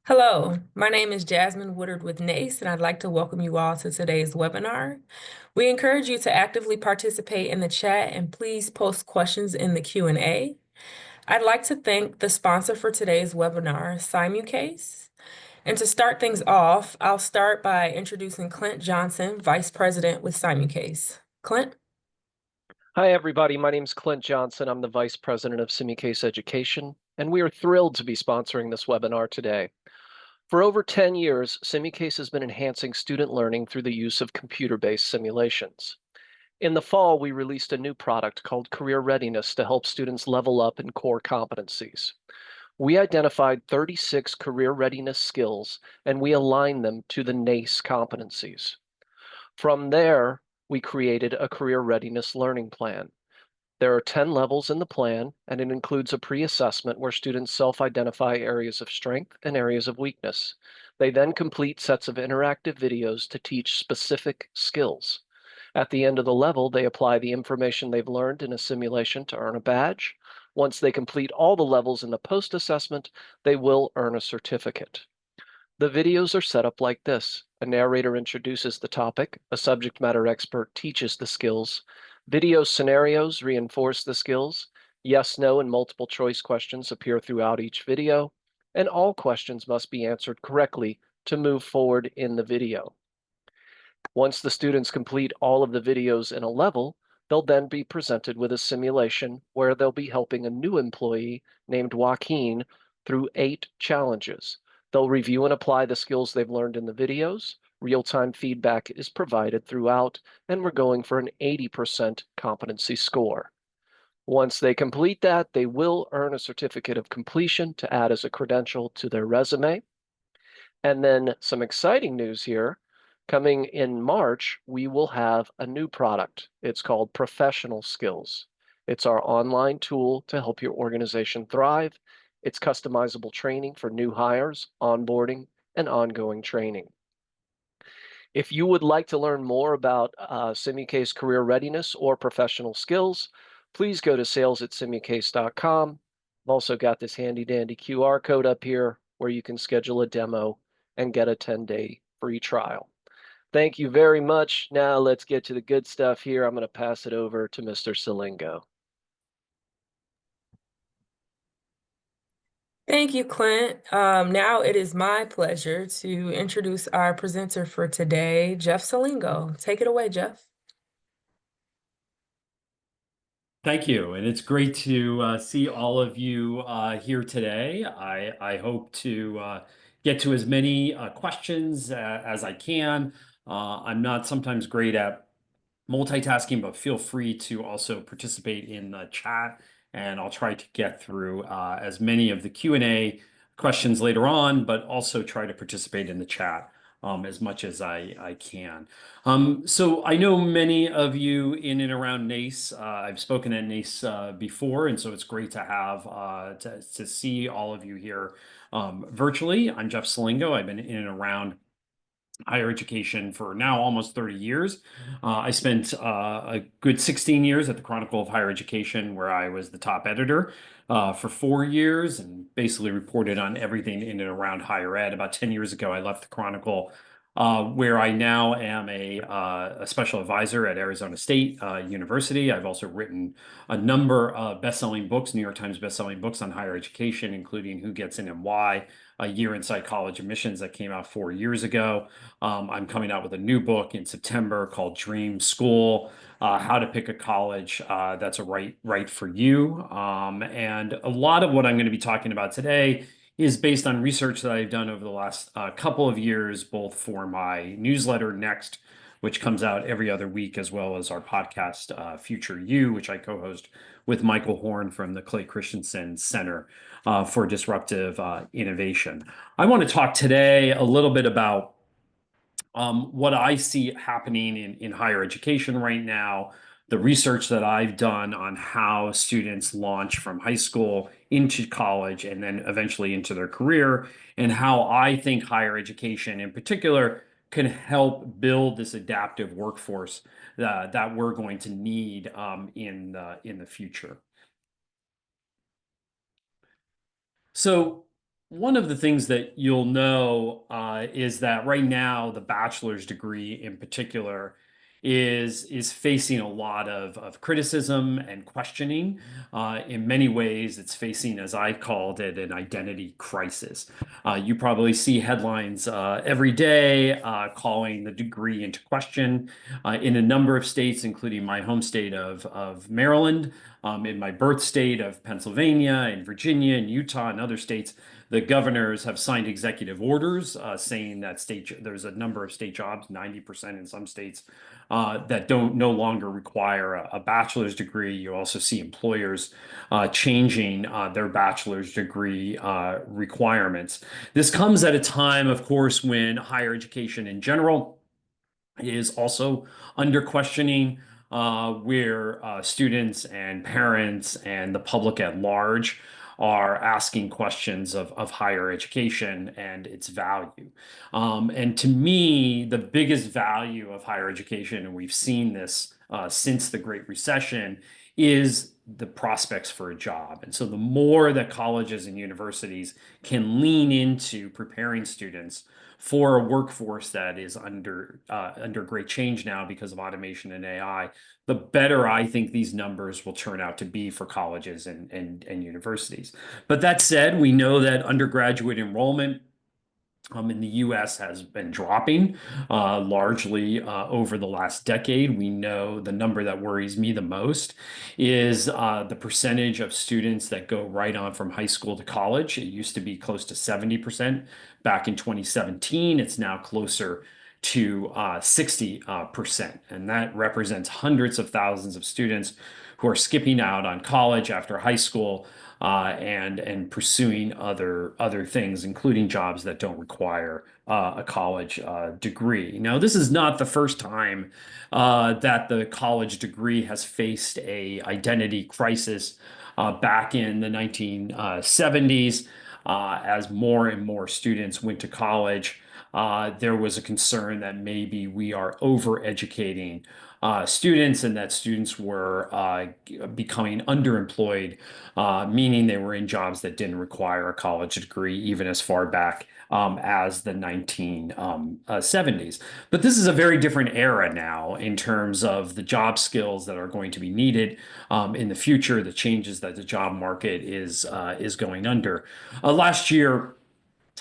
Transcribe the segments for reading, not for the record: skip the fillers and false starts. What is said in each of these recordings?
Hello, my name is Jasmine Woodard with NACE, and I'd like to welcome you all to today's webinar. We encourage you to actively participate in the chat and please post questions in the Q&A. I'd like to thank the sponsor for today's webinar, Simulcase. And to start things off, I'll start by introducing Clint Johnson, Vice President with Simulcase. Clint? Hi, everybody. My name is Clint Johnson. I'm the Vice President of Simulcase Education, and we are thrilled to be sponsoring this webinar today. For over 10 years, Simulcase has been enhancing student learning through the use of computer-based simulations. In the fall, we released a new product called Career Readiness to help students level up in core competencies. We identified 36 career readiness skills, and we aligned them to the NACE competencies. From there, we created a career readiness learning plan. There are 10 levels in the plan, and it includes a pre-assessment where students self-identify areas of strength and areas of weakness. They then complete sets of interactive videos to teach specific skills. At the end of the level, they apply the information they've learned in a simulation to earn a badge. Once they complete all the levels in the post-assessment, they will earn a certificate. The videos are set up like this. A narrator introduces the topic, a subject matter expert teaches the skills, video scenarios reinforce the skills, yes, no, and multiple choice questions appear throughout each video, and all questions must be answered correctly to move forward in the video. Once the students complete all of the videos in a level, they'll then be presented with a simulation where they'll be helping a new employee named Joaquin through 8 challenges. They'll review and apply the skills they've learned in the videos. Real-time feedback is provided throughout, and we're going for an 80% competency score. Once they complete that, they will earn a certificate of completion to add as a credential to their resume. And then some exciting news here. Coming in March, we will have a new product. It's called Professional Skills. It's our online tool to help your organization thrive. It's customizable training for new hires, onboarding, and ongoing training. If you would like to learn more about Simulcase Career Readiness or Professional Skills, please go to sales@simulcase.com. I've also got this handy dandy QR code up here where you can schedule a demo and get a 10-day free trial. Thank you very much. Now let's get to the good stuff here. I'm going to pass it over to Mr. Selingo. Thank you, Clint. Now it is my pleasure to introduce our presenter for today, Jeff Selingo. Take it away, Jeff. Thank you, and it's great to see all of you here today. I hope to get to as many questions as I can. I'm not sometimes great at multitasking, but feel free to also participate in the chat, and I'll try to get through as many of the Q&A questions later on, but also try to participate in the chat as much as I can. So I know many of you in and around NACE. I've spoken at NACE before, and so it's great to have to see all of you here virtually. I'm Jeff Selingo. I've been in and around higher education for now almost 30 years. I spent a good 16 years at the Chronicle of Higher Education, where I was the top editor for 4 years and basically reported on everything in and around higher ed. About 10 years ago, I left the Chronicle, where I now am a special advisor at Arizona State University. I've also written a number of best-selling books, New York Times best-selling books on higher education, including Who Gets In and Why, A Year Inside College Admissions that came out 4 years ago. I'm coming out with a new book in September called Dream School, How to Pick a College that's a right for you. And a lot of what I'm going to be talking about today is based on research that I've done over the last couple of years, both for my newsletter Next, which comes out every other week, as well as our podcast Future You, which I co-host with Michael Horn from the Clay Christensen Center for Disruptive Innovation. I want to talk today a little bit about what I see happening in higher education right now, the research that I've done on how students launch from high school into college and then eventually into their career, and how I think higher education in particular can help build this adaptive workforce that we're going to need in the future. So one of the things that you'll know is that right now the bachelor's degree in particular is facing a lot of criticism and questioning. In many ways, it's facing, as I called it, an identity crisis. You probably see headlines every day calling the degree into question in a number of states, including my home state of Maryland, in my birth state of Pennsylvania, in Virginia, and Utah, and other states. The governors have signed executive orders saying that there's a number of state jobs, 90% in some states, that don't no longer require a bachelor's degree. You also see employers changing their bachelor's degree requirements. This comes at a time, of course, when higher education in general is also under questioning, where students and parents and the public at large are asking questions of higher education and its value. And to me, the biggest value of higher education, and we've seen this since the Great Recession, is the prospects for a job. And so the more that colleges and universities can lean into preparing students for a workforce that is under great change now because of automation and AI, the better I think these numbers will turn out to be for colleges and universities. But that said, we know that undergraduate enrollment in the US has been dropping largely over the last decade. We know the number that worries me the most is the percentage of students that go right on from high school to college. It used to be close to 70% back in 2017. It's now closer to 60%. And that represents hundreds of thousands of students who are skipping out on college after high school and pursuing other things, including jobs that don't require a college degree. Now, this is not the first time that the college degree has faced a identity crisis. Back in the 1970s, as more and more students went to college, there was a concern that maybe we are overeducating students and that students were becoming underemployed, meaning they were in jobs that didn't require a college degree, even as far back as the 1970s. But this is a very different era now in terms of the job skills that are going to be needed in the future, the changes that the job market is going under. Last year,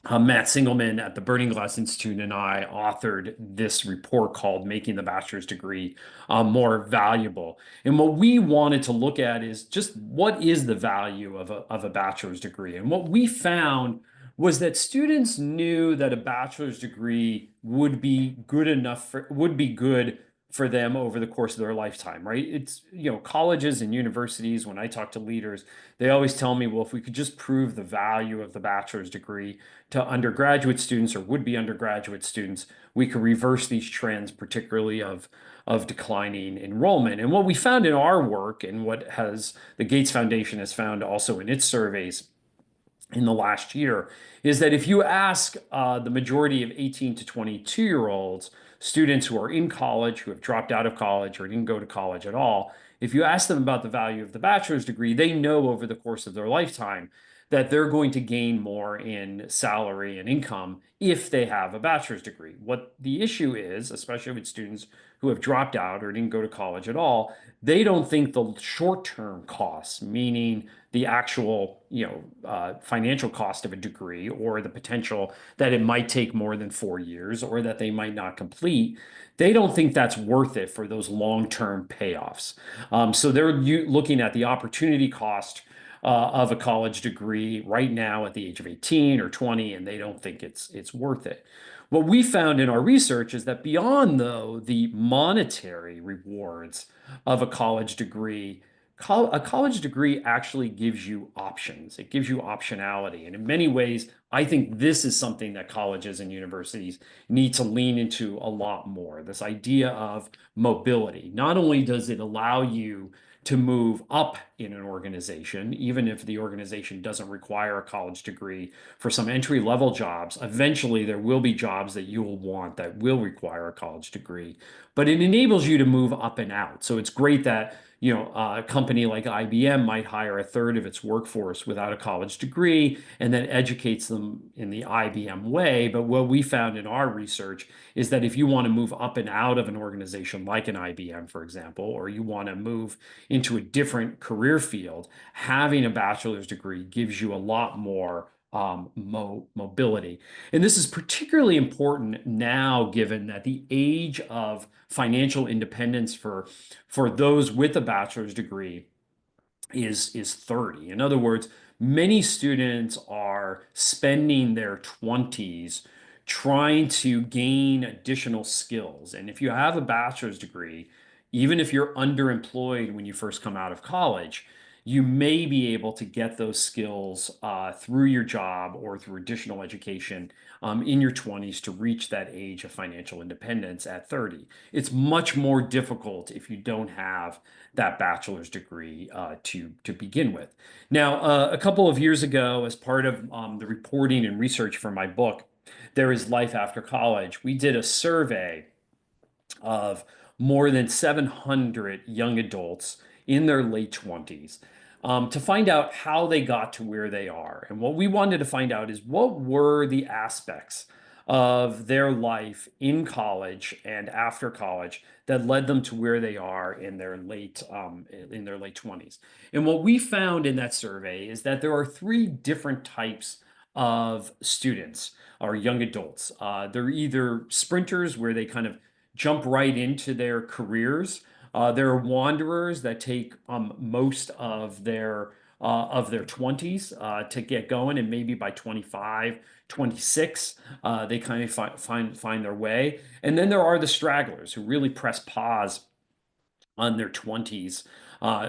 Matt Singelman at the Burning Glass Institute and I authored this report called Making the Bachelor's Degree More Valuable. And what we wanted to look at is just what is the value of a bachelor's degree? And what we found was that students knew that a bachelor's degree would be good for them over the course of their lifetime, right? It's, colleges and universities, when I talk to leaders, they always tell me, well, if we could just prove the value of the bachelor's degree to undergraduate students or would-be undergraduate students, we could reverse these trends, particularly of declining enrollment. And what we found in our work and what the Gates Foundation has found also in its surveys in the last year is that if you ask the majority of 18 to 22-year-olds, students who are in college, who have dropped out of college or didn't go to college at all, if you ask them about the value of the bachelor's degree, they know over the course of their lifetime that they're going to gain more in salary and income if they have a bachelor's degree. What the issue is, especially with students who have dropped out or didn't go to college at all, they don't think the short-term costs, meaning the actual, financial cost of a degree or the potential that it might take more than 4 years or that they might not complete, they don't think that's worth it for those long-term payoffs. So they're looking at the opportunity cost of a college degree right now at the age of 18 or 20, and they don't think it's worth it. What we found in our research is that beyond, though, the monetary rewards of a college degree, a college degree actually gives you options. It gives you optionality. And in many ways, I think this is something that colleges and universities need to lean into a lot more. This idea of mobility. Not only does it allow you to move up in an organization, even if the organization doesn't require a college degree for some entry-level jobs, eventually there will be jobs that you will want that will require a college degree, but it enables you to move up and out. So it's great that A company like IBM might hire a third of its workforce without a college degree and then educates them in the IBM way. But what we found in our research is that if you want to move up and out of an organization like an IBM, for example, or you want to move into a different career field, having a bachelor's degree gives you a lot more mobility. And this is particularly important now, given that the age of financial independence for those with a bachelor's degree is 30. In other words, many students are spending their 20s trying to gain additional skills. And if you have a bachelor's degree, even if you're underemployed when you first come out of college, you may be able to get those skills through your job or through additional education in your 20s to reach that age of financial independence at 30. It's much more difficult if you don't have that bachelor's degree to begin with. Now, a couple of years ago, as part of the reporting and research for my book, There is Life After College, we did a survey of more than 700 young adults in their late 20s to find out how they got to where they are. And what we wanted to find out is what were the aspects of their life in college and after college that led them to where they are in their late 20s. And what we found in that survey is that there are three different types of students or young adults. They're either sprinters, where they kind of jump right into their careers. There are wanderers that take most of their 20s to get going, and maybe by 25, 26, they kind of find their way. And then there are the stragglers who really press pause on their 20s,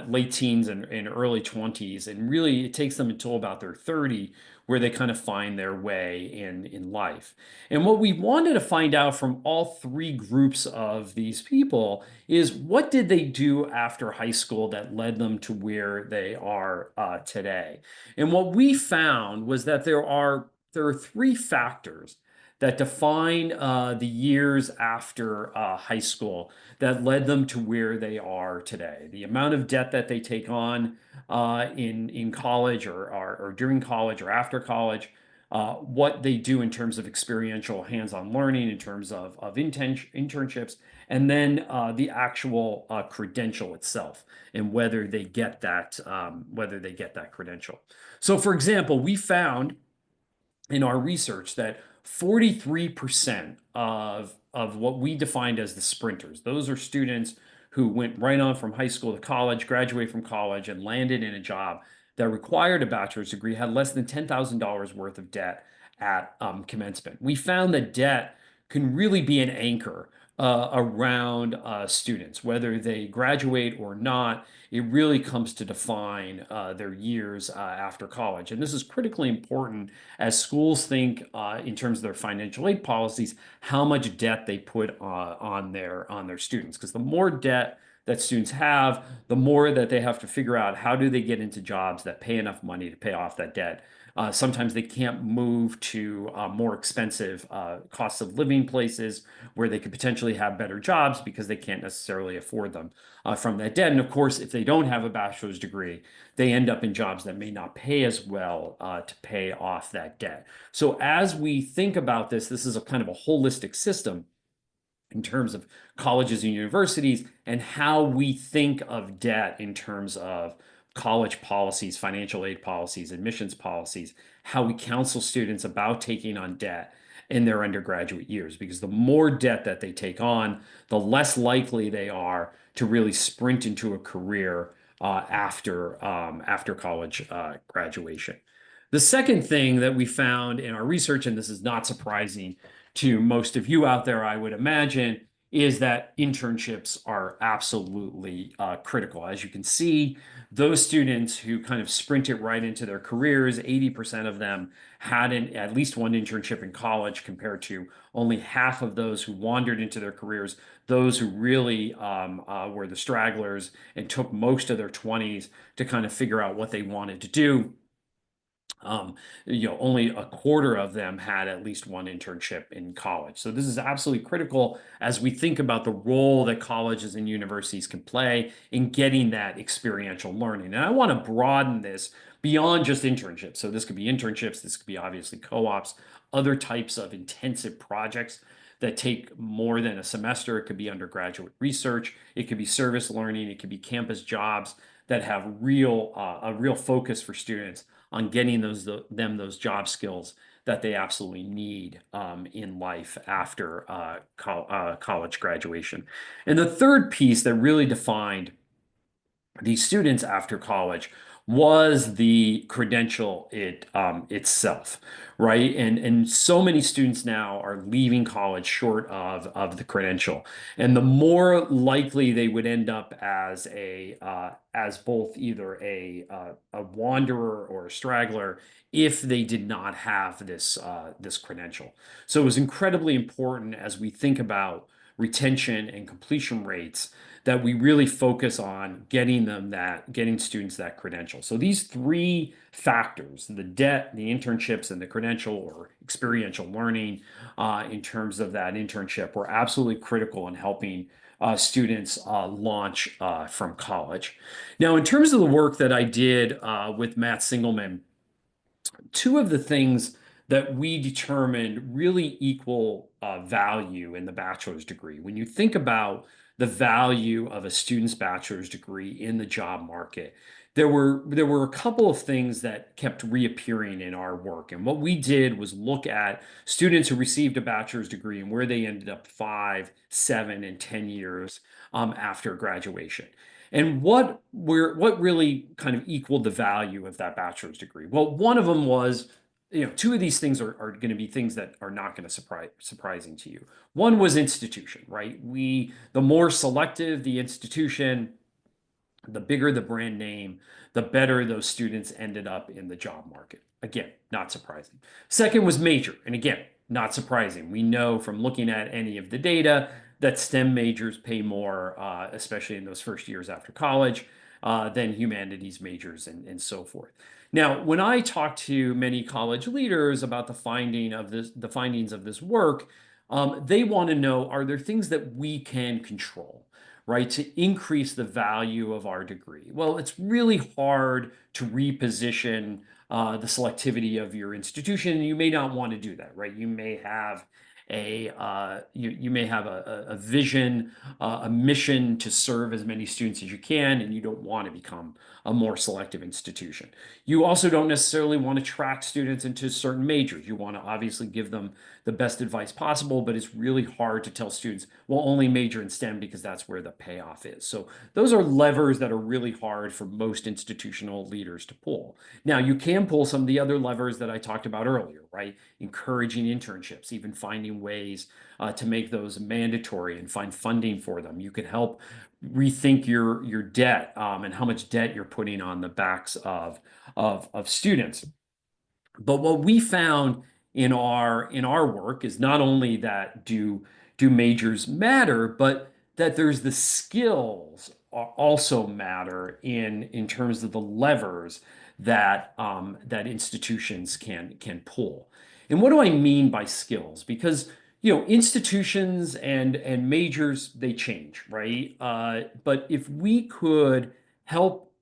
late teens and early 20s. And really, it takes them until about their 30 where they kind of find their way in life. And what we wanted to find out from all three groups of these people is what did they do after high school that led them to where they are today? And what we found was that there are three factors that define the years after high school that led them to where they are today. The amount of debt that they take on in college or during college or after college, what they do in terms of experiential hands-on learning, in terms of internships, and then the actual credential itself, and whether they get that credential. So, for example, we found in our research that 43% of what we defined as the sprinters, those are students who went right on from high school to college, graduated from college, and landed in a job that required a bachelor's degree, had less than $10,000 worth of debt at commencement. We found that debt can really be an anchor around students, whether they graduate or not. It really comes to define their years after college. And this is critically important as schools think in terms of their financial aid policies, how much debt they put on their students. Because the more debt that students have, the more that they have to figure out how do they get into jobs that pay enough money to pay off that debt. Sometimes they can't move to more expensive costs of living places where they could potentially have better jobs because they can't necessarily afford them from that debt. And of course, if they don't have a bachelor's degree, they end up in jobs that may not pay as well to pay off that debt. So as we think about this, this is a kind of a holistic system in terms of colleges and universities and how we think of debt in terms of college policies, financial aid policies, admissions policies, how we counsel students about taking on debt in their undergraduate years. Because the more debt that they take on, the less likely they are to really sprint into a career after college graduation. The second thing that we found in our research, and this is not surprising to most of you out there, I would imagine, is that internships are absolutely critical. As you can see, those students who kind of sprinted right into their careers, 80% of them had at least one internship in college, compared to only half of those who wandered into their careers, those who really were the stragglers and took most of their 20s to kind of figure out what they wanted to do. Um, only a quarter of them had at least one internship in college. So this is absolutely critical as we think about the role that colleges and universities can play in getting that experiential learning. And I want to broaden this beyond just internships. So this could be internships, this could be obviously co-ops, other types of intensive projects that take more than a semester. It could be undergraduate research, it could be service learning, it could be campus jobs that have a real focus for students on getting those job skills that they absolutely need in life after college graduation. And the third piece that really defined these students after college was the credential itself, right? And so many students now are leaving college short of the credential, and the more likely they would end up as both either a wanderer or a straggler if they did not have this credential. So it was incredibly important as we think about retention and completion rates that we really focus on getting students that credential. So these three factors, the debt, the internships, and the credential or experiential learning in terms of that internship were absolutely critical in helping students launch from college. Now, in terms of the work that I did with Matt Singelman, two of the things that we determined really equal value in the bachelor's degree. When you think about the value of a student's bachelor's degree in the job market, there were a couple of things that kept reappearing in our work. And what we did was look at students who received a bachelor's degree and where they ended up 5, 7, and 10 years after graduation. And what really kind of equaled the value of that bachelor's degree? Well, one of them was, two of these things are going to be things that are not going to surprising to you. One was institution, right? The more selective the institution, the bigger the brand name, the better those students ended up in the job market. Again, not surprising. Second was major. And again, not surprising. We know from looking at any of the data that STEM majors pay more, especially in those first years after college, than humanities majors and so forth. Now, when I talk to many college leaders about the findings of this work, they want to know, are there things that we can control, right, to increase the value of our degree? Well, it's really hard to reposition the selectivity of your institution. You may not want to do that, right? You may have you may have a vision, a mission to serve as many students as you can, and you don't want to become a more selective institution. You also don't necessarily want to track students into certain majors. You want to obviously give them the best advice possible, but it's really hard to tell students, well, only major in STEM because that's where the payoff is. So those are levers that are really hard for most institutional leaders to pull. Now, you can pull some of the other levers that I talked about earlier, right? Encouraging internships, even finding ways to make those mandatory and find funding for them. You can help rethink your debt and how much debt you're putting on the backs of students. But what we found in our work is not only that do majors matter, but that there's the skills also matter in terms of the levers that institutions can pull. And what do I mean by skills? Because institutions and majors, they change, right? But if we could help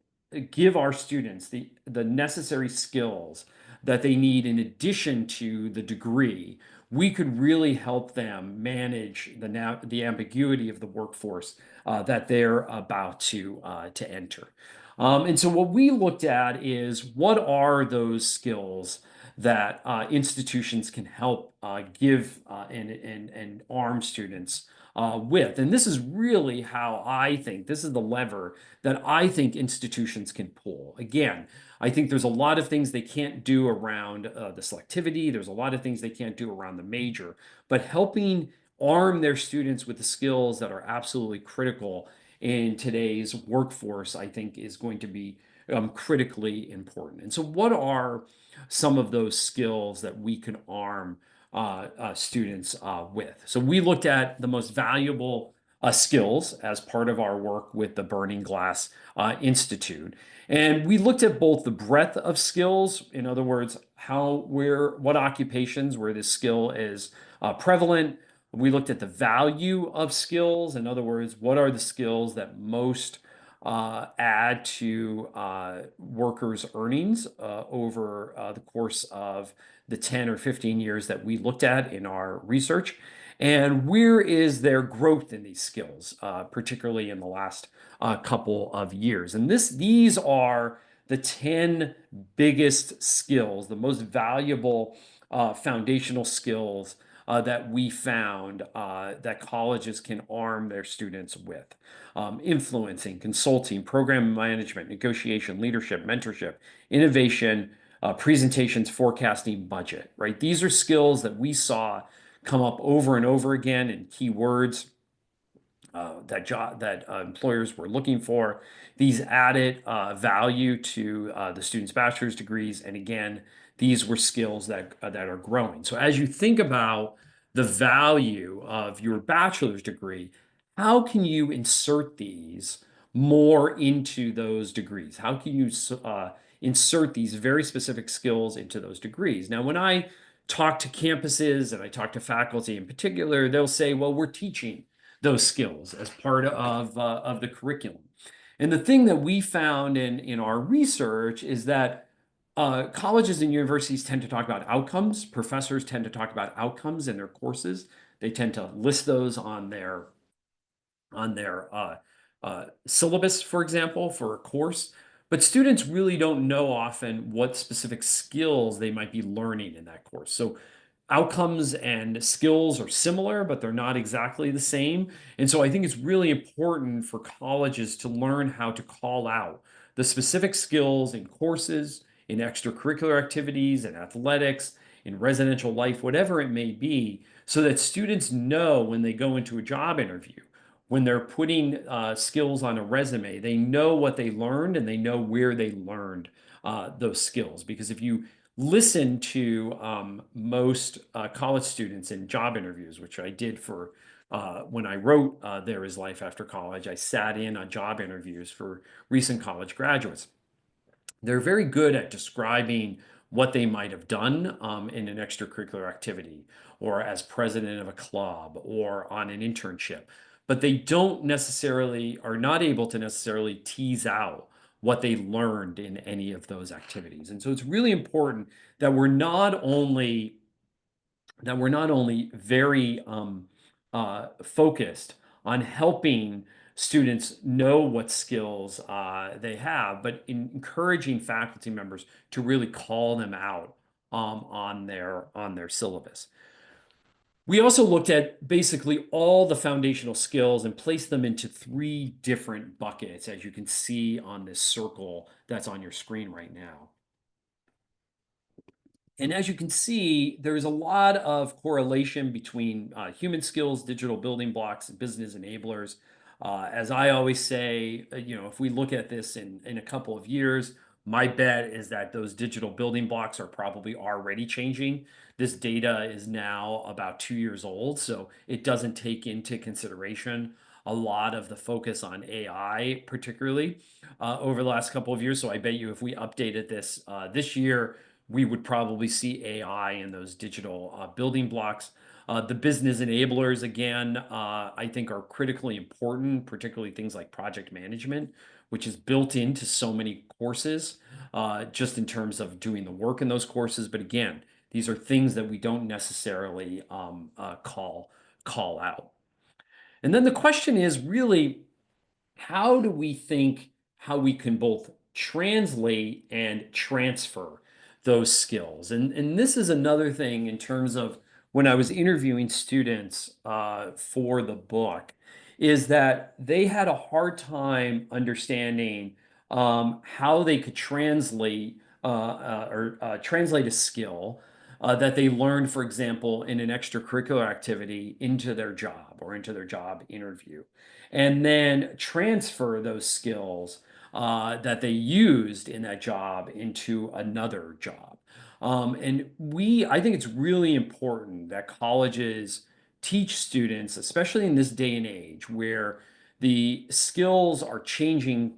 give our students the necessary skills that they need in addition to the degree, we could really help them manage the ambiguity of the workforce that they're about to enter. And so what we looked at is, what are those skills that institutions can help give and arm students with. And this is really how I think, this is the lever that I think institutions can pull. Again, I think there's a lot of things they can't do around the selectivity. There's a lot of things they can't do around the major, but helping arm their students with the skills that are absolutely critical in today's workforce, I think, is going to be critically important. And so what are some of those skills that we can arm students with? So we looked at the most valuable skills as part of our work with the Burning Glass Institute. And we looked at both the breadth of skills, in other words, what occupations where this skill is prevalent. We looked at the value of skills, in other words, what are the skills that most add to workers' earnings over the course of the 10 or 15 years that we looked at in our research. And where is their growth in these skills, particularly in the last couple of years? And these are the 10 biggest skills, the most valuable foundational skills that we found that colleges can arm their students with. Influencing, consulting, program management, negotiation, leadership, mentorship, innovation, presentations, forecasting, budget, right? These are skills that we saw come up over and over again in keywords that employers were looking for. These added value to the students' bachelor's degrees, and again, these were skills that are growing. So as you think about the value of your bachelor's degree, how can you insert these more into those degrees? How can you insert these very specific skills into those degrees? Now, when I talk to campuses and I talk to faculty in particular, they'll say, well, we're teaching those skills as part of the curriculum. And the thing that we found in our research is that colleges and universities tend to talk about outcomes. Professors tend to talk about outcomes in their courses. They tend to list those on their syllabus, for example, for a course. But students really don't know often what specific skills they might be learning in that course. So outcomes and skills are similar, but they're not exactly the same. And so I think it's really important for colleges to learn how to call out the specific skills in courses, in extracurricular activities, in athletics, in residential life, whatever it may be, so that students know when they go into a job interview, when they're putting skills on a resume, they know what they learned and they know where they learned those skills. Because if you listen to most college students in job interviews, which I did for when I wrote There Is Life After College, I sat in on job interviews for recent college graduates. They're very good at describing what they might have done in an extracurricular activity or as president of a club or on an internship, but they don't necessarily are not able to necessarily tease out what they learned in any of those activities. And so it's really important that we're not only very focused on helping students know what skills they have, but encouraging faculty members to really call them out on their syllabus. We also looked at basically all the foundational skills and placed them into 3 different buckets, as you can see on this circle that's on your screen right now. And as you can see, there's a lot of correlation between human skills, digital building blocks, and business enablers. As I always say, if we look at this in a couple of years, my bet is that those digital building blocks are probably already changing. This data is now about 2 years old, so it doesn't take into consideration a lot of the focus on AI, particularly over the last couple of years. So I bet you if we updated this year, we would probably see AI in those digital building blocks. The business enablers, again, I think are critically important, particularly things like project management, which is built into so many courses, just in terms of doing the work in those courses. But again, these are things that we don't necessarily call out. And then the question is really, how we can both translate and transfer those skills? And this is another thing in terms of when I was interviewing students for the book, is that they had a hard time understanding how they could translate a skill that they learned, for example, in an extracurricular activity into their job or into their job interview, and then transfer those skills that they used in that job into another job. I think it's really important that colleges teach students, especially in this day and age where the skills are changing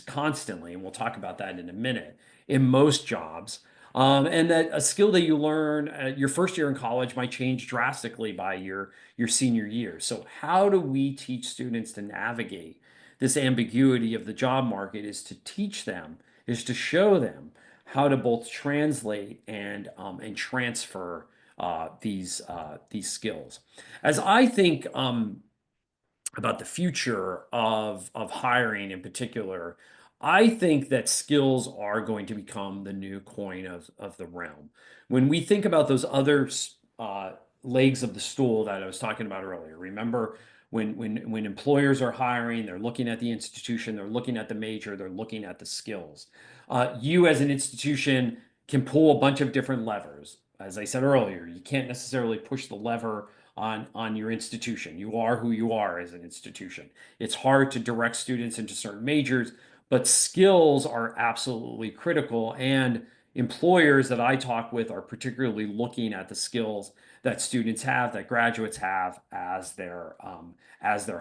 constantly, and we'll talk about that in a minute, in most jobs. And that a skill that you learn your first year in college might change drastically by your senior year. So how do we teach students to navigate this ambiguity of the job market is to teach them, is to show them how to both translate and transfer these skills. As I think about the future of hiring in particular, I think that skills are going to become the new coin of the realm. When we think about those other uh, legs of the stool that I was talking about earlier, remember when employers are hiring, they're looking at the institution, they're looking at the major, they're looking at the skills. You as an institution can pull a bunch of different levers. As I said earlier, you can't necessarily push the lever on your institution. You are who you are as an institution. It's hard to direct students into certain majors, but skills are absolutely critical. And employers that I talk with are particularly looking at the skills that students have, that graduates have as they're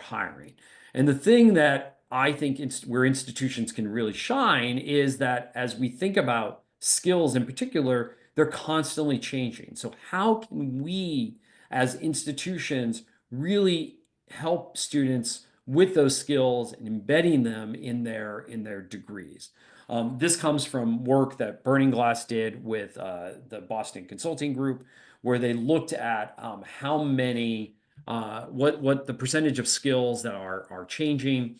hiring. And the thing that I think where institutions can really shine is that as we think about skills in particular, they're constantly changing. So how can we as institutions really help students with those skills and embedding them in their degrees? This comes from work that Burning Glass did with the Boston Consulting Group, where they looked at how many what the percentage of skills that are changing.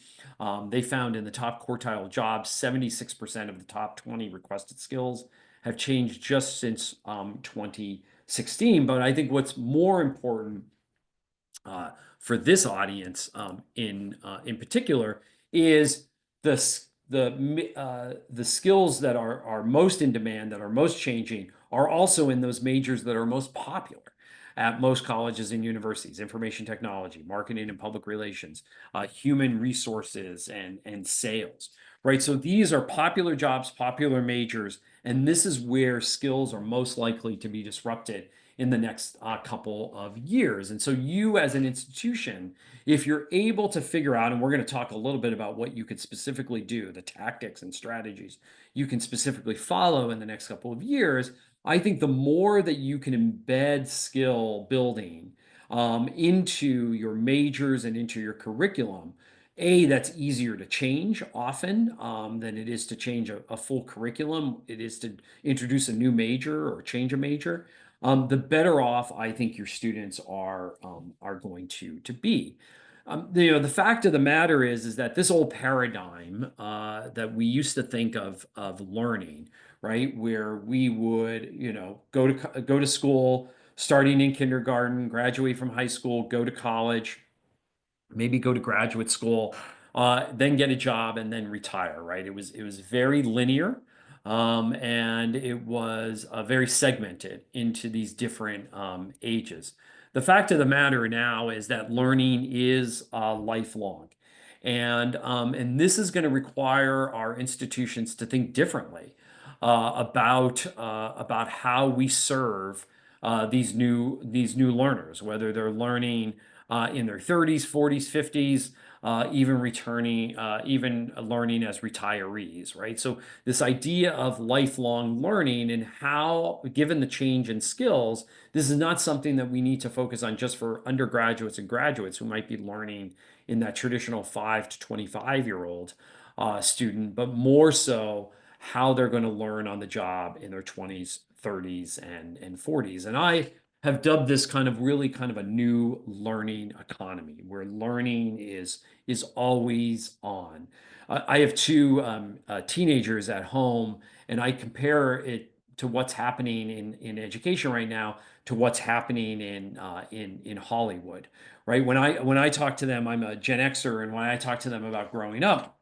They found in the top quartile jobs, 76% of the top 20 requested skills have changed just since 2016. But I think what's more important for this audience in particular is the skills that are most in demand, that are most changing, are also in those majors that are most popular at most colleges and universities: information technology, marketing and public relations, human resources, and sales. Right. So these are popular jobs, popular majors, and this is where skills are most likely to be disrupted in the next couple of years. And so you as an institution, if you're able to figure out, and we're going to talk a little bit about what you could specifically do, the tactics and strategies you can specifically follow in the next couple of years, I think the more that you can embed skill building into your majors and into your curriculum, that's easier to change often than it is to change a full curriculum. It is to introduce a new major or change a major. The better off I think your students are going to be. The fact of the matter is that this old paradigm that we used to think of learning, right, where we would, go to school starting in kindergarten, graduate from high school, go to college, maybe go to graduate school, then get a job and then retire, right? It was very linear, and it was very segmented into these different ages. The fact of the matter now is that learning is lifelong, and this is going to require our institutions to think differently about how we serve these new learners, whether they're learning in their 30s, 40s, 50s, even learning as retirees, right? So this idea of lifelong learning and how, given the change in skills, this is not something that we need to focus on just for undergraduates and graduates who might be learning in that traditional 5 to 25-year-old student, but more so how they're going to learn on the job in their 20s, 30s, and 40s. And I have dubbed this kind of a new learning economy where learning is always on. I have two teenagers at home, and I compare it to what's happening in education right now to what's happening in Hollywood, right? When I talk to them, I'm a Gen Xer, and when I talk to them about growing up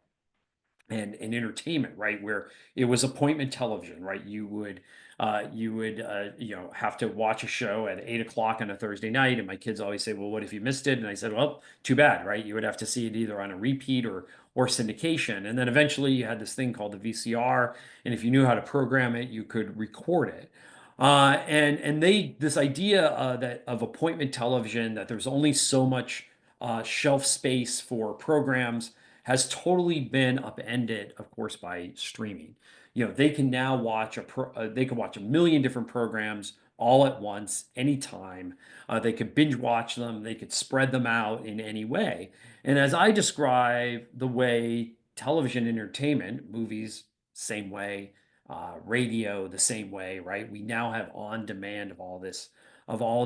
and entertainment, right, where it was appointment television, right? You would have to watch a show at 8 o'clock on a Thursday night, and my kids always say, "Well, what if you missed it?" And I said, "Well, too bad, right? You would have to see it either on a repeat or syndication." And then eventually, you had this thing called the VCR, and if you knew how to program it, you could record it. And this idea that of appointment television, that there's only so much shelf space for programs, has totally been upended, of course, by streaming. They can now watch they can watch a million different programs all at once, anytime. They could binge watch them. They could spread them out in any way. And as I describe the way television entertainment, movies, same way, radio, the same way, right? We now have on demand of all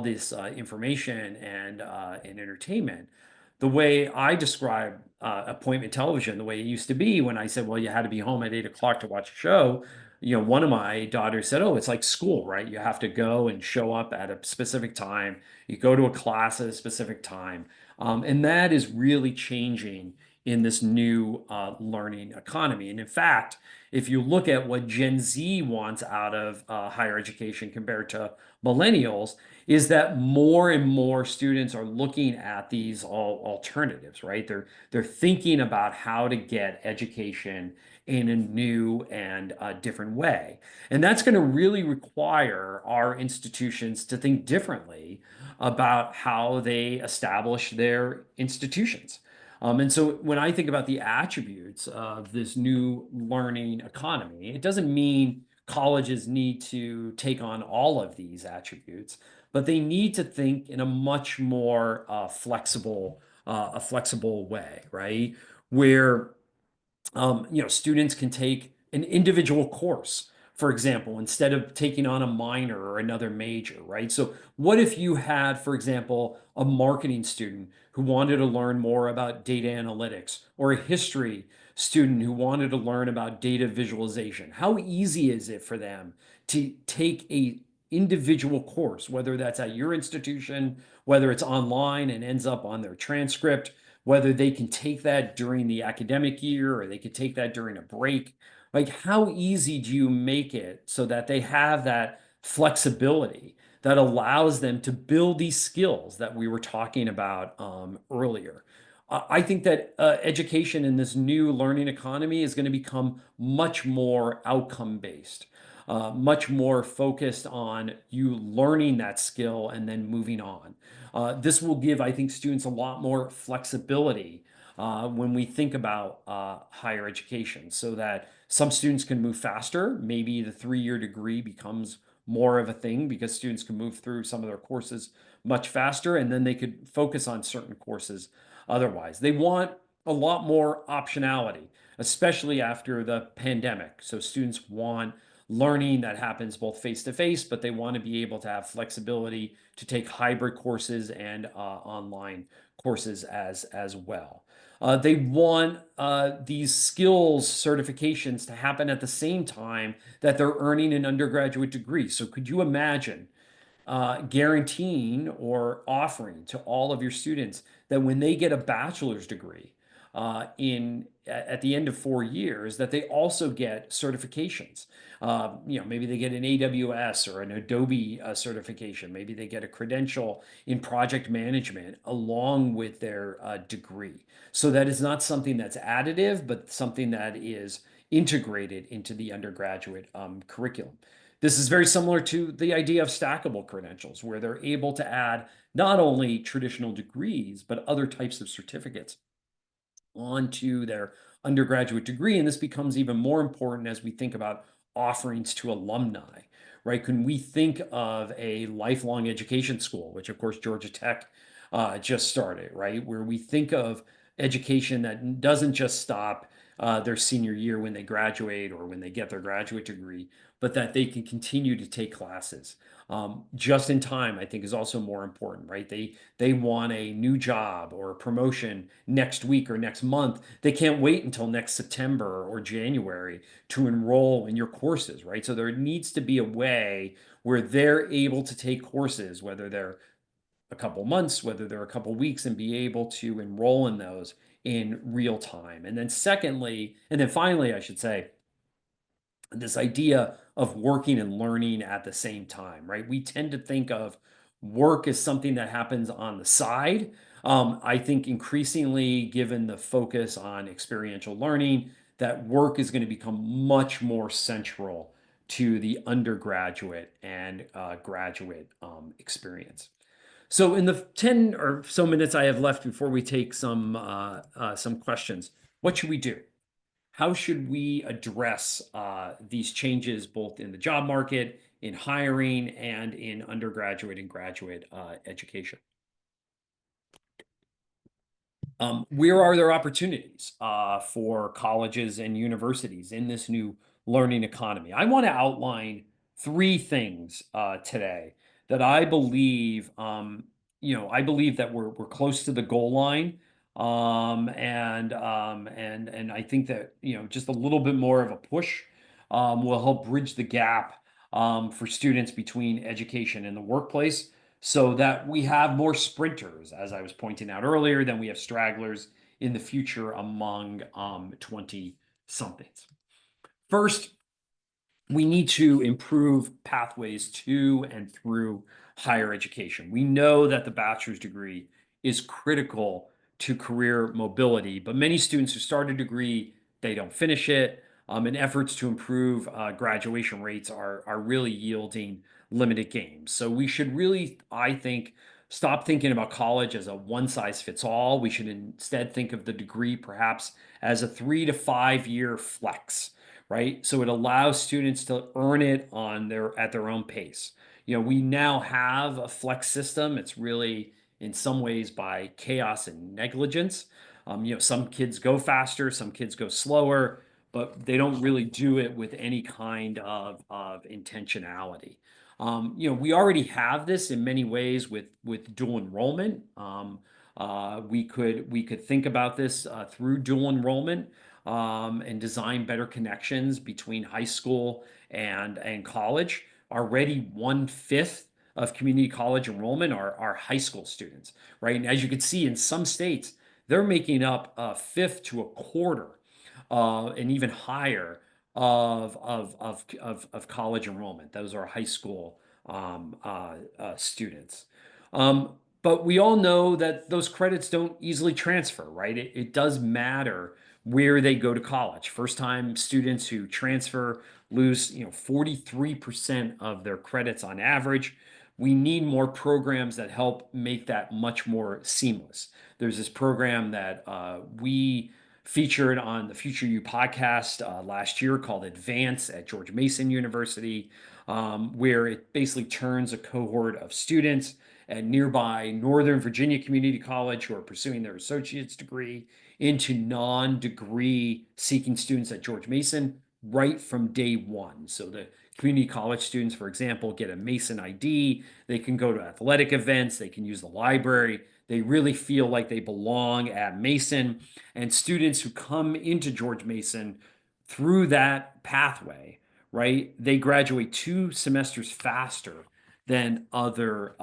this information and entertainment. The way I describe appointment television, the way it used to be when I said, well, you had to be home at 8 o'clock to watch a show. One of my daughters said, oh, it's like school, right? You have to go and show up at a specific time. You go to a class at a specific time. And that is really changing in this new learning economy. And in fact, if you look at what Gen Z wants out of higher education compared to millennials, is that more and more students are looking at these alternatives, right? They're thinking about how to get education in a new and different way. And that's going to really require our institutions to think differently about how they establish their institutions. And so when I think about the attributes of this new learning economy, it doesn't mean colleges need to take on all of these attributes, but they need to think in a much more a flexible way, right? Where students can take an individual course, for example, instead of taking on a minor or another major, right? So what if you had, for example, a marketing student who wanted to learn more about data analytics, or a history student who wanted to learn about data visualization? How easy is it for them to take a individual course, whether that's at your institution, whether it's online and ends up on their transcript, whether they can take that during the academic year or they could take that during a break? Like, how easy do you make it so that they have that flexibility that allows them to build these skills that we were talking about earlier? I think that education in this new learning economy is going to become much more outcome based, much more focused on you learning that skill and then moving on. This will give, I think, students a lot more flexibility when we think about higher education, so that some students can move faster. Maybe the 3-year degree becomes more of a thing because students can move through some of their courses much faster, and then they could focus on certain courses otherwise. They want a lot more optionality, especially after the pandemic. So students want learning that happens both face to face, but they want to be able to have flexibility to take hybrid courses and online courses as well. They want these skills certifications to happen at the same time that they're earning an undergraduate degree. So could you imagine guaranteeing or offering to all of your students that when they get a bachelor's degree in at the end of 4 years, that they also get certifications? Maybe they get an AWS or an Adobe certification. Maybe they get a credential in project management along with their degree. So that is not something that's additive, but something that is integrated into the undergraduate curriculum. This is very similar to the idea of stackable credentials, where they're able to add not only traditional degrees, but other types of certificates onto their undergraduate degree. And this becomes even more important as we think about offerings to alumni, right? Can we think of a lifelong education school, which of course Georgia Tech just started, right? Where we think of education that doesn't just stop their senior year when they graduate or when they get their graduate degree, but that they can continue to take classes. Just in time, I think, is also more important, right? They want a new job or a promotion next week or next month. They can't wait until next September or January to enroll in your courses, right? So there needs to be a way where they're able to take courses, whether they're a couple months, whether they're a couple weeks, and be able to enroll in those in real time. And then finally, I should say, this idea of working and learning at the same time, right? We tend to think of work as something that happens on the side. I think increasingly, given the focus on experiential learning, that work is going to become much more central to the undergraduate and graduate experience. So in the 10 or so minutes I have left before we take some questions, What should we do? How should we address these changes both in the job market, in hiring, and in undergraduate and graduate education? Where are there opportunities for colleges and universities in this new learning economy? I want to outline three things today that I believe, I believe that we're close to the goal line, and I think that just a little bit more of a push will help bridge the gap for students between education and the workplace so that we have more sprinters, as I was pointing out earlier, than we have stragglers in the future among 20 somethings. First, we need to improve pathways to and through higher education. We know that the bachelor's degree is critical to career mobility, but many students who start a degree, they don't finish it, and efforts to improve graduation rates are really yielding limited gains. So we should really, I think, stop thinking about college as a one size fits all. We should instead think of the degree perhaps as a 3 to 5 year flex, right? So it allows students to earn it at their own pace. We now have a flex system. It's really in some ways by chaos and negligence. Some kids go faster, some kids go slower, but they don't really do it with any kind of intentionality. We already have this in many ways with dual enrollment. We could think about this through dual enrollment and design better connections between high school and college. Already 1/5 of community college enrollment are high school students, right? And as you can see in some states, they're making up a fifth to a quarter, and even higher of college enrollment. Those are high school students. But we all know that those credits don't easily transfer, right? It does matter where they go to college. First time students who transfer lose, 43% of their credits on average. We need more programs that help make that much more seamless. There's this program that we featured on the Future You podcast last year called Advance at George Mason University, where it basically turns a cohort of students at nearby Northern Virginia Community College who are pursuing their associate's degree into non-degree seeking students at George Mason right from day one. So the community college students, for example, get a Mason ID. They can go to athletic events. They can use the library. They really feel like they belong at Mason. And students who come into George Mason through that pathway, right, they graduate 2 semesters faster than other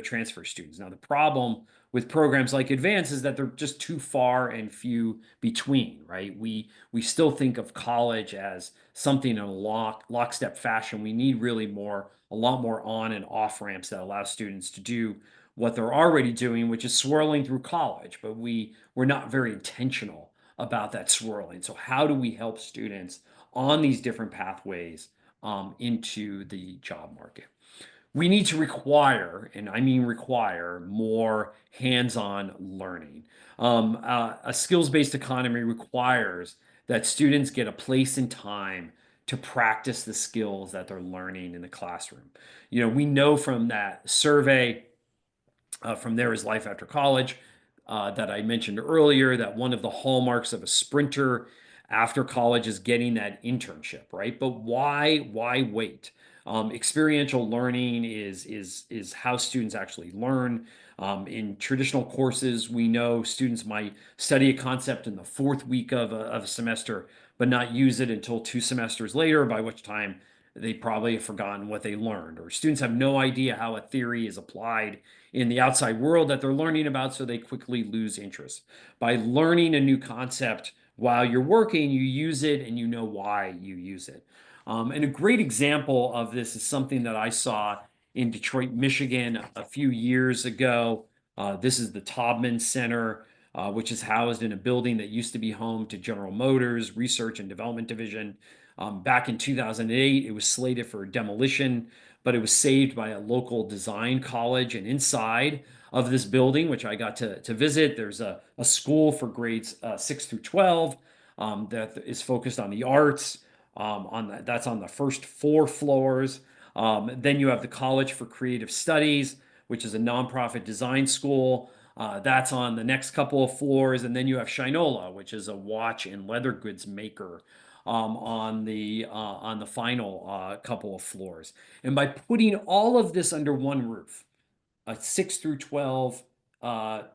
transfer students. Now, the problem with programs like Advance is that they're just too far and few between, right? We still think of college as something in a lockstep fashion. We need really a lot more on and off ramps that allow students to do what they're already doing, which is swirling through college. But we're not very intentional about that swirling. So how do we help students on these different pathways into the job market? We need to require, and I mean require, more hands-on learning. A skills-based economy requires that students get a place and time to practice the skills that they're learning in the classroom. We know from that survey from There Is Life After College that I mentioned earlier that one of the hallmarks of a sprinter after college is getting that internship, right? But why wait? Experiential learning is how students actually learn. In traditional courses, we know students might study a concept in the fourth week of a semester, but not use it until 2 semesters later, by which time they probably have forgotten what they learned. Or students have no idea how a theory is applied in the outside world that they're learning about, so they quickly lose interest. By learning a new concept while you're working, you use it and you know why you use it. And a great example of this is something that I saw in Detroit, Michigan a few years ago. This is the Taubman Center, which is housed in a building that used to be home to General Motors Research and Development Division. Back in 2008, it was slated for demolition, but it was saved by a local design college. And inside of this building, which I got to visit, there's a school for grades 6 through 12 that is focused on the arts. That's on the first 4 floors. Then you have the College for Creative Studies, which is a nonprofit design school. That's on the next couple of floors. And then you have Shinola, which is a watch and leather goods maker on the final couple of floors. And by putting all of this under one roof, a 6 through 12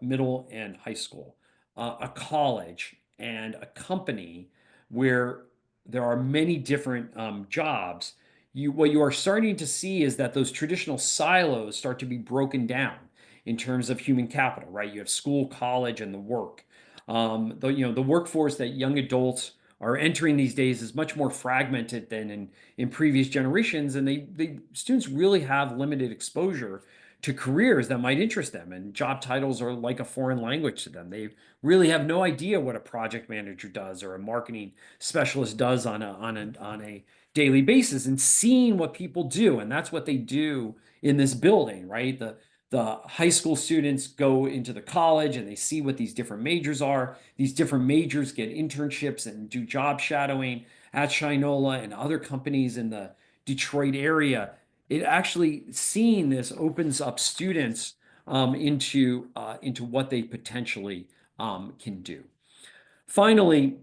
middle and high school, a college, and a company where there are many different jobs, what you are starting to see is that those traditional silos start to be broken down in terms of human capital, right? You have school, college, and the work. The workforce that young adults are entering these days is much more fragmented than in previous generations, and they students really have limited exposure to careers that might interest them, and job titles are like a foreign language to them. They really have no idea what a project manager does or a marketing specialist does on a daily basis, and seeing what people do. And that's what they do in this building, right? The high school students go into the college and they see what these different majors are. These different majors get internships and do job shadowing at Shinola and other companies in the Detroit area. It actually, seeing this opens up students into what they potentially can do. Finally,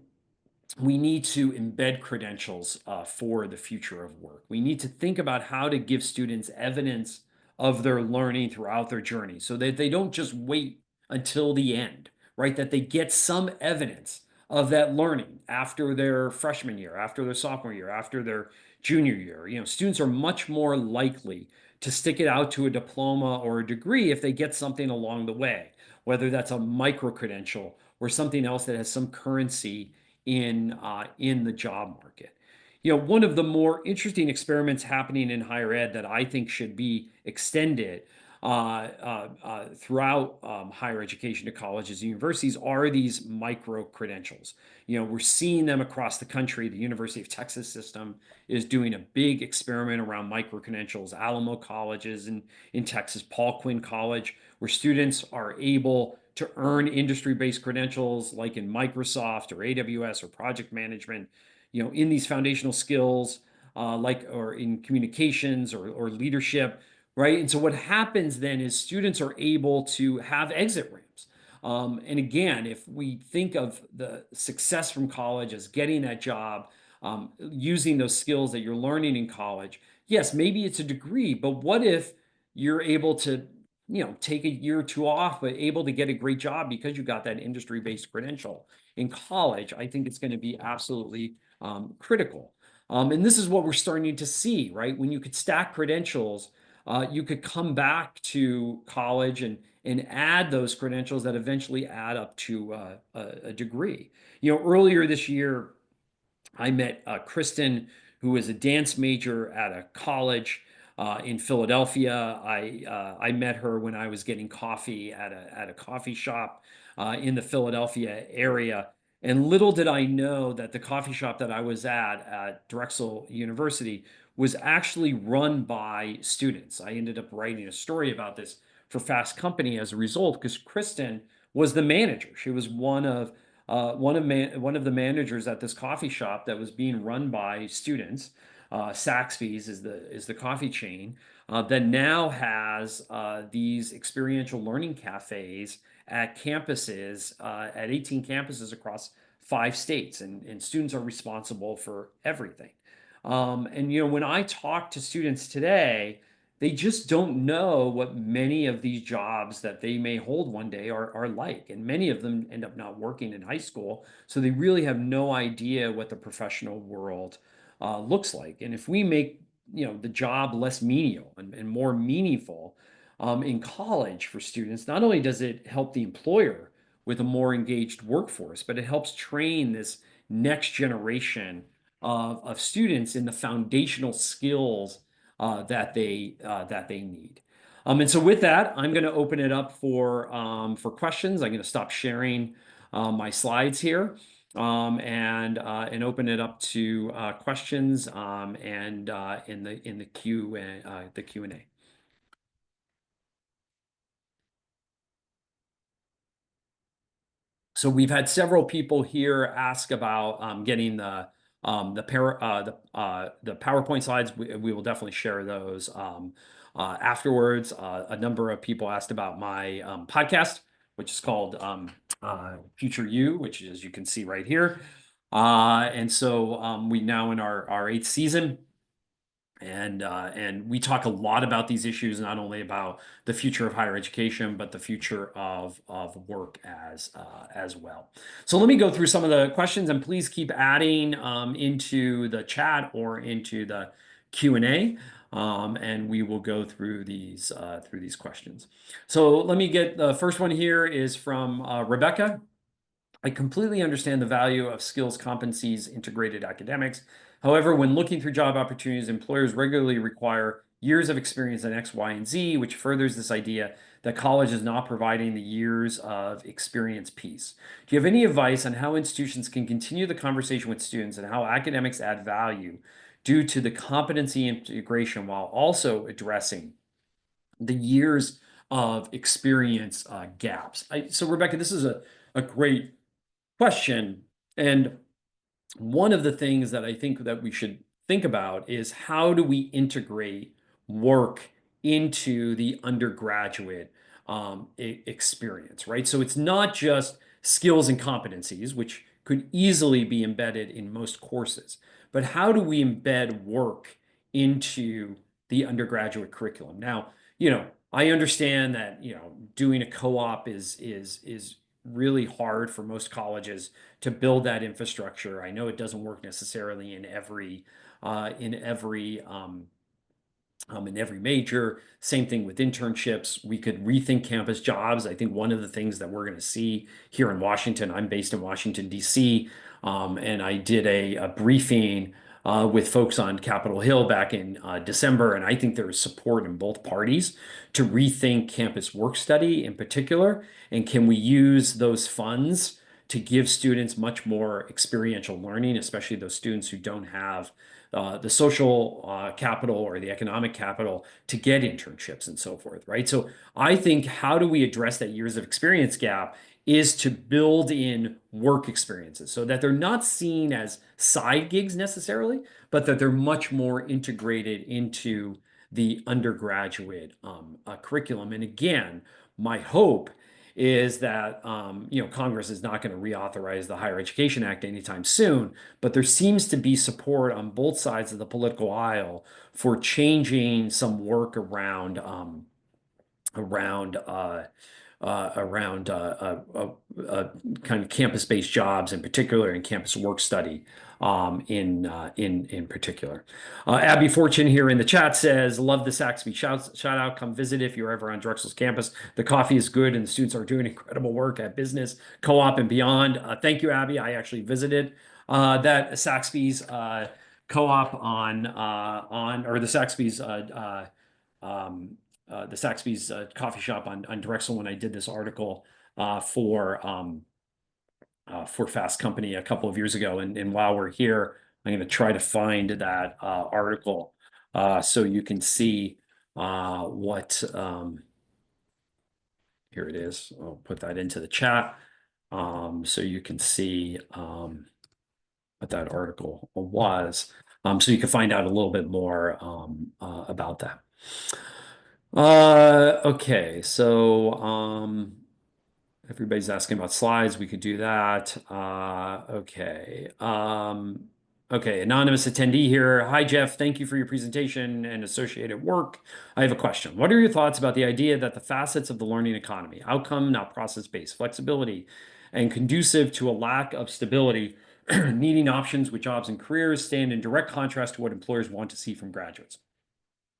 we need to embed credentials for the future of work. We need to think about how to give students evidence of their learning throughout their journey so that they don't just wait until the end, right? That they get some evidence of that learning after their freshman year, after their sophomore year, after their junior year. Students are much more likely to stick it out to a diploma or a degree if they get something along the way, whether that's a micro credential or something else that has some currency in the job market. One of the more interesting experiments happening in higher ed that I think should be extended throughout higher education to colleges and universities are these micro credentials. We're seeing them across the country. The University of Texas system is doing a big experiment around micro credentials. Alamo colleges in Texas, Paul Quinn College, where students are able to earn industry-based credentials like in Microsoft or AWS or project management, in these foundational skills, or in communications or leadership, right? And so what happens then is students are able to have exit ramps. And again, if we think of the success from college as getting that job, using those skills that you're learning in college, yes, maybe it's a degree, but what if you're able to take a year or two off, but able to get a great job because you got that industry-based credential in college? I think it's going to be absolutely critical. And this is what we're starting to see, right? When you could stack credentials, you could come back to college and add those credentials that eventually add up to a degree. Earlier this year, I met Kristen, who is a dance major at a college in Philadelphia. I met her when I was getting coffee at a coffee shop in the Philadelphia area. And little did I know that the coffee shop that I was at Drexel University was actually run by students. I ended up writing a story about this for Fast Company as a result, because Kristen was the manager. She was one of the managers at this coffee shop that was being run by students. Saxby's is the coffee chain that now has these experiential learning cafes at campuses, at 18 campuses across 5 states, and students are responsible for everything. And when I talk to students today, they just don't know what many of these jobs that they may hold one day are like. And many of them end up not working in high school. So they really have no idea what the professional world looks like. And if we make the job less menial and more meaningful in college for students, not only does it help the employer with a more engaged workforce, but it helps train this next generation of students in the foundational skills that they need. And so with that, I'm going to open it up for questions. I'm going to stop sharing my slides here. and open it up to questions and in the Q&A. So we've had several people here ask about getting the PowerPoint slides. We will definitely share those afterwards. A number of people asked about my podcast, which is called Future You, which is, as you can see right here. And so we now in our eighth season. And we talk a lot about these issues, not only about the future of higher education, but the future of work as well. So let me go through some of the questions, and please keep adding into the chat or into the Q&A, and we will go through these questions. So let me get the first one here is from Rebecca. I completely understand the value of skills, competencies, integrated academics. However, when looking through job opportunities, employers regularly require years of experience in X, Y, and Z, which furthers this idea that college is not providing the years of experience piece. Do you have any advice on how institutions can continue the conversation with students and how academics add value due to the competency integration while also addressing the years of experience gaps? So, Rebecca, this is a great question. And one of the things that I think that we should think about is how do we integrate work into the undergraduate experience, right? So it's not just skills and competencies, which could easily be embedded in most courses, but how do we embed work into the undergraduate curriculum? Now, I understand that, doing a co-op is really hard for most colleges to build that infrastructure. I know it doesn't work necessarily in every in every major. Same thing with internships. We could rethink campus jobs. I think one of the things that we're going to see here in Washington, I'm based in Washington, D.C., and I did a briefing with folks on Capitol Hill back in December, and I think there is support in both parties to rethink campus work study in particular. And can we use those funds to give students much more experiential learning, especially those students who don't have the social capital or the economic capital to get internships and so forth, right? So I think how do we address that years of experience gap is to build in work experiences so that they're not seen as side gigs necessarily, but that they're much more integrated into the undergraduate curriculum. And again, my hope is that Congress is not going to reauthorize the Higher Education Act anytime soon, but there seems to be support on both sides of the political aisle for changing some work around kind of campus-based jobs, in particular, in campus work study, in particular. Abby Fortune here in the chat says, "Love the Saxby shout out. Come visit if you're ever on Drexel's campus. The coffee is good, and the students are doing incredible work at business, co-op, and beyond." Thank you, Abby. I actually visited that Saxby's co-op or the Saxby's coffee shop on Drexel when I did this article for Fast Company a couple of years ago. And while we're here, I'm going to try to find that article so you can see what. Here it is. I'll put that into the chat so you can see what that article was. So you can find out a little bit more about that. Okay, so everybody's asking about slides. We could do that. Okay. Okay, anonymous attendee here. Hi, Jeff. Thank you for your presentation and associated work. I have a question. What are your thoughts about the idea that the facets of the learning economy, outcome, not process-based, flexibility, and conducive to a lack of stability, needing options with jobs and careers, stand in direct contrast to what employers want to see from graduates?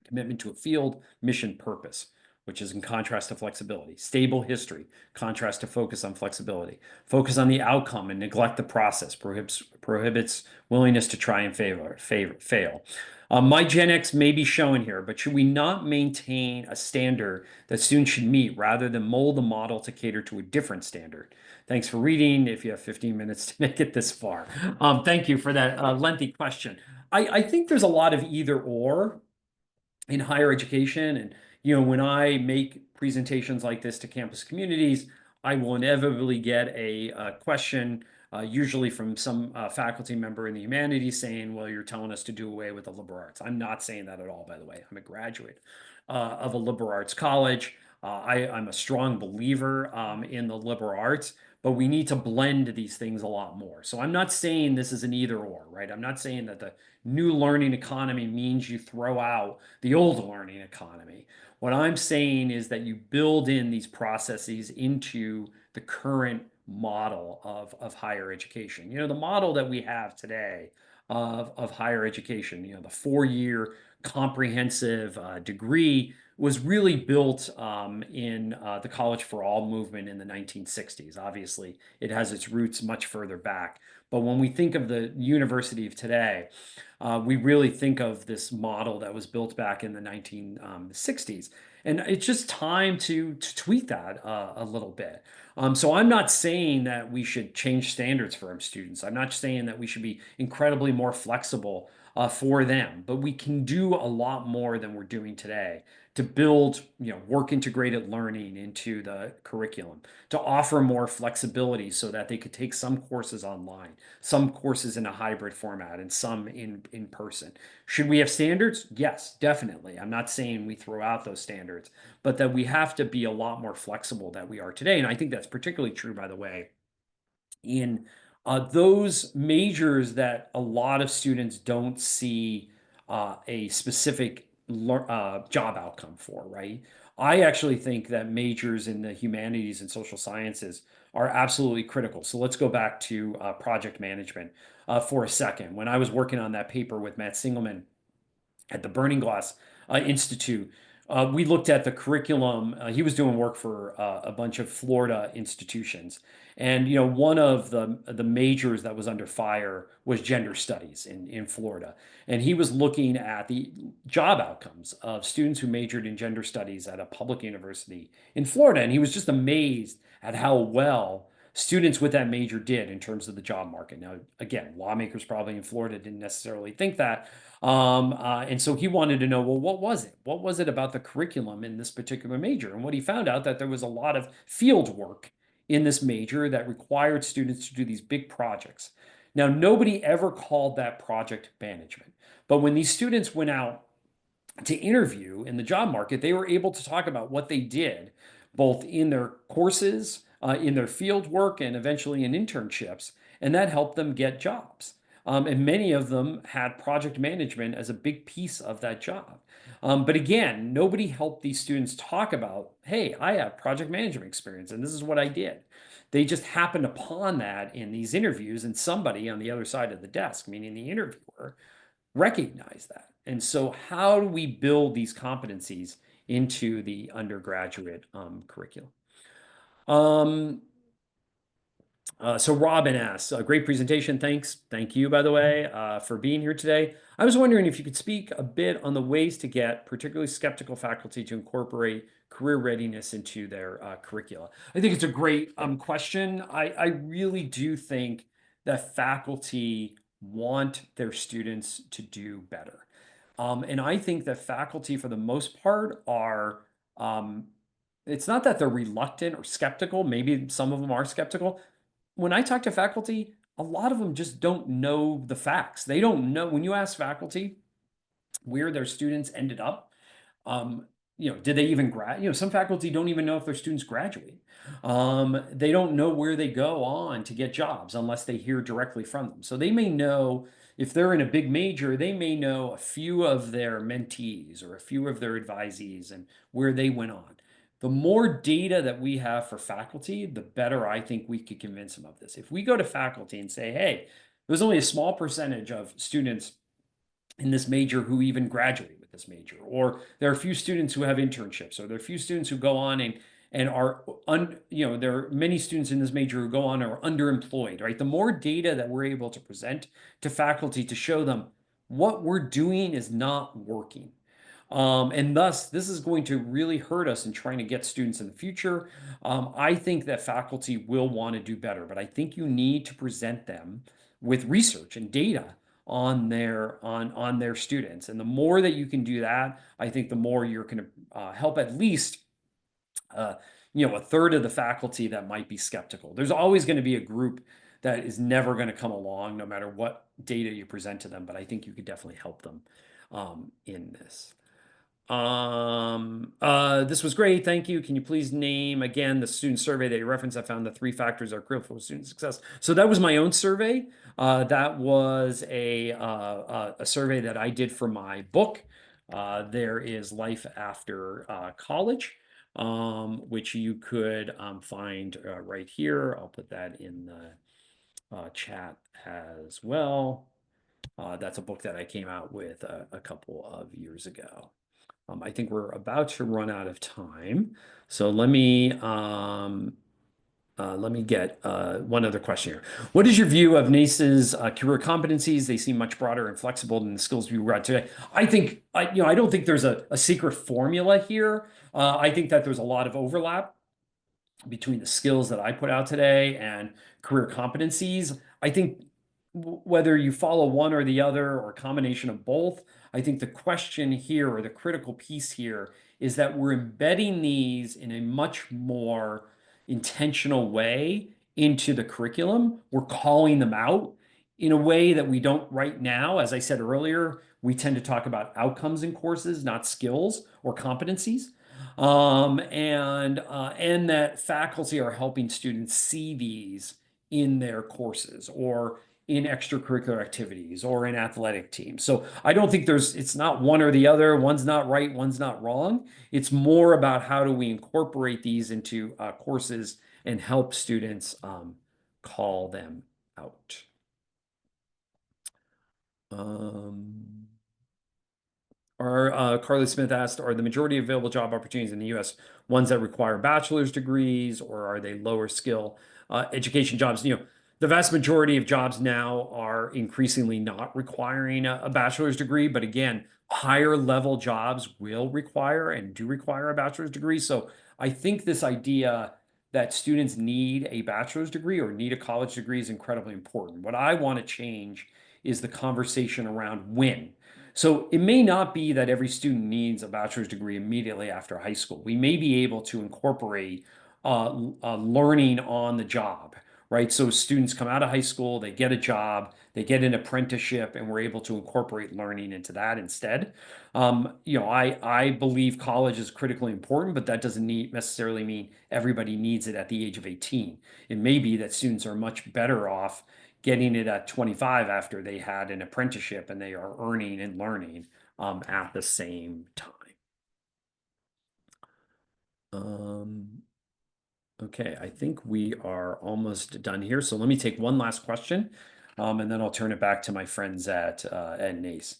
Commitment to a field, mission, purpose. which is in contrast to flexibility. Stable history, contrast to focus on flexibility. Focus on the outcome and neglect the process, prohibits willingness to try and fail. My Gen X may be shown here, but should we not maintain a standard that students should meet rather than mold the model to cater to a different standard? Thanks for reading. If you have 15 minutes to make it this far. Thank you for that lengthy question. I think there's a lot of either or in higher education. And, when I make presentations like this to campus communities, I will inevitably get a question, usually from some faculty member in the humanities saying, well, you're telling us to do away with the liberal arts. I'm not saying that at all, by the way. I'm a graduate of a liberal arts college. I'm a strong believer in the liberal arts, but we need to blend these things a lot more. So I'm not saying this is an either or, right? I'm not saying that the new learning economy means you throw out the old learning economy. What I'm saying is that you build in these processes into the current model of higher education. The model that we have today of higher education, the 4-year comprehensive degree was really built in the College for All movement in the 1960s. Obviously, it has its roots much further back. But when we think of the university of today, we really think of this model that was built back in the 1960s. And it's just time to tweak that a little bit. So I'm not saying that we should change standards for our students. I'm not saying that we should be incredibly more flexible for them, but we can do a lot more than we're doing today to build, work integrated learning into the curriculum, to offer more flexibility so that they could take some courses online, some courses in a hybrid format, and some in person. Should we have standards? Yes, definitely. I'm not saying we throw out those standards, but that we have to be a lot more flexible than we are today. And I think that's particularly true, by the way, in those majors that a lot of students don't see a specific job outcome for, right? I actually think that majors in the humanities and social sciences are absolutely critical. So let's go back to project management for a second. When I was working on that paper with Matt Singelman at the Burning Glass Institute, we looked at the curriculum. He was doing work for a bunch of Florida institutions. And one of the majors that was under fire was gender studies in Florida. And he was looking at the job outcomes of students who majored in gender studies at a public university in Florida. And he was just amazed at how well students with that major did in terms of the job market. Now, again, lawmakers probably in Florida didn't necessarily think that. And so he wanted to know, well, what was it? What was it about the curriculum in this particular major? And what he found out that there was a lot of field work in this major that required students to do these big projects. Now, nobody ever called that project management. But when these students went out to interview in the job market, they were able to talk about what they did, both in their courses, in their field work, and eventually in internships. And that helped them get jobs. And many of them had project management as a big piece of that job. But again, nobody helped these students talk about, hey, I have project management experience, and this is what I did. They just happened upon that in these interviews, and somebody on the other side of the desk, meaning the interviewer, recognized that. And so how do we build these competencies into the undergraduate curriculum? So Robin asks, a great presentation. Thanks. Thank you, by the way, for being here today. I was wondering if you could speak a bit on the ways to get particularly skeptical faculty to incorporate career readiness into their curricula. I think it's a great question. I really do think that faculty want their students to do better. And I think that faculty, for the most part, are, it's not that they're reluctant or skeptical. Maybe some of them are skeptical. When I talk to faculty, a lot of them just don't know the facts. They don't know. When you ask faculty where their students ended up, did they even some faculty don't even know if their students graduate. They don't know where they go on to get jobs unless they hear directly from them. So they may know, if they're in a big major, they may know a few of their mentees or a few of their advisees and where they went on. The more data that we have for faculty, the better I think we could convince them of this. If we go to faculty and say, hey, there's only a small percentage of students in this major who even graduate with with this major, or there are few students who have internships, or there are few students who go on and are there are many students in this major who go on and are underemployed, right? The more data that we're able to present to faculty to show them what we're doing is not working. And thus, this is going to really hurt us in trying to get students in the future. I think that faculty will want to do better, but I think you need to present them with research and data on their students. And the more that you can do that, I think the more you're going to help at least uh, a third of the faculty that might be skeptical. There's always going to be a group that is never going to come along, no matter what data you present to them. But I think you could definitely help them in this. This was great. Thank you. Can you please name again the student survey that you referenced? I found the 3 factors are critical for student success. So that was my own survey. That was a survey that I did for my book. There is Life After College, which you could find right here. I'll put that in the chat as well. That's a book that I came out with a couple of years ago. I think we're about to run out of time. So let me get one other question here. What is your view of NACE's career competencies? They seem much broader and flexible than the skills we read today. I think, I don't think there's a secret formula here. I think that there's a lot of overlap between the skills that I put out today and career competencies. I think whether you follow one or the other or a combination of both, I think the question here, or the critical piece here, is that we're embedding these in a much more intentional way into the curriculum. We're calling them out in a way that we don't right now. As I said earlier, we tend to talk about outcomes in courses, not skills or competencies. And that faculty are helping students see these in their courses or in extracurricular activities or in athletic teams. So I don't think it's not one or the other. One's not right, one's not wrong. It's more about how do we incorporate these into courses and help students call them out. Carly Smith asked, are the majority of available job opportunities in the US ones that require bachelor's degrees, or are they lower skill education jobs? The vast majority of jobs now are increasingly not requiring a bachelor's degree, but again, higher level jobs will require and do require a bachelor's degree. So I think this idea that students need a bachelor's degree or need a college degree is incredibly important. What I want to change is the conversation around when. So it may not be that every student needs a bachelor's degree immediately after high school. We may be able to incorporate learning on the job, right? So students come out of high school, they get a job, they get an apprenticeship, and we're able to incorporate learning into that instead. I believe college is critically important, but that doesn't necessarily mean everybody needs it at the age of 18. It may be that students are much better off getting it at 25 after they had an apprenticeship and they are earning and learning at the same time. Okay, I think we are almost done here. So let me take one last question, and then I'll turn it back to my friends at NACE.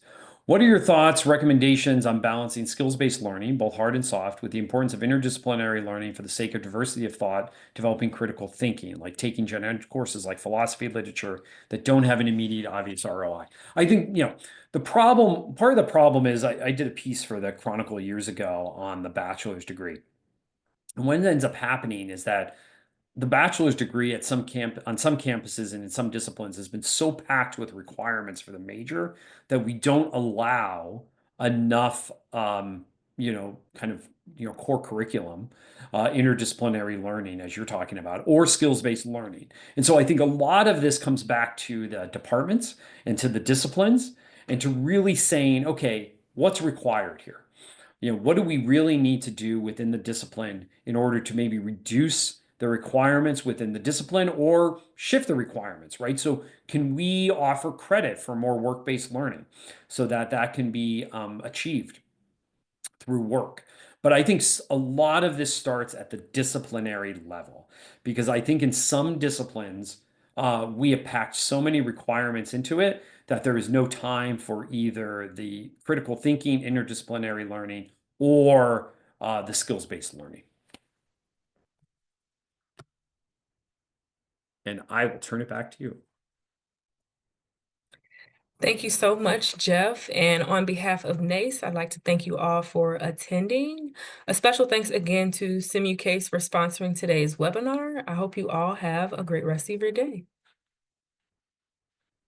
What are your thoughts, recommendations on balancing skills-based learning, both hard and soft, with the importance of interdisciplinary learning for the sake of diversity of thought, developing critical thinking, like taking general courses like philosophy, literature that don't have an immediate obvious ROI? I think, part of the problem is I did a piece for the Chronicle years ago on the bachelor's degree. And what ends up happening is that the bachelor's degree at on some campuses and in some disciplines has been so packed with requirements for the major that we don't allow enough, core curriculum, interdisciplinary learning, as you're talking about, or skills-based learning. And so I think a lot of this comes back to the departments and to the disciplines and to really saying, okay, what's required here? What do we really need to do within the discipline in order to maybe reduce the requirements within the discipline or shift the requirements, right? So can we offer credit for more work-based learning so that that can be achieved through work? But I think a lot of this starts at the disciplinary level, because I think in some disciplines, we have packed so many requirements into it that there is no time for either the critical thinking, interdisciplinary learning, or the skills-based learning. And I will turn it back to you. Thank you so much, Jeff. And on behalf of NACE, I'd like to thank you all for attending. A special thanks again to SimuCase for sponsoring today's webinar. I hope you all have a great rest of your day.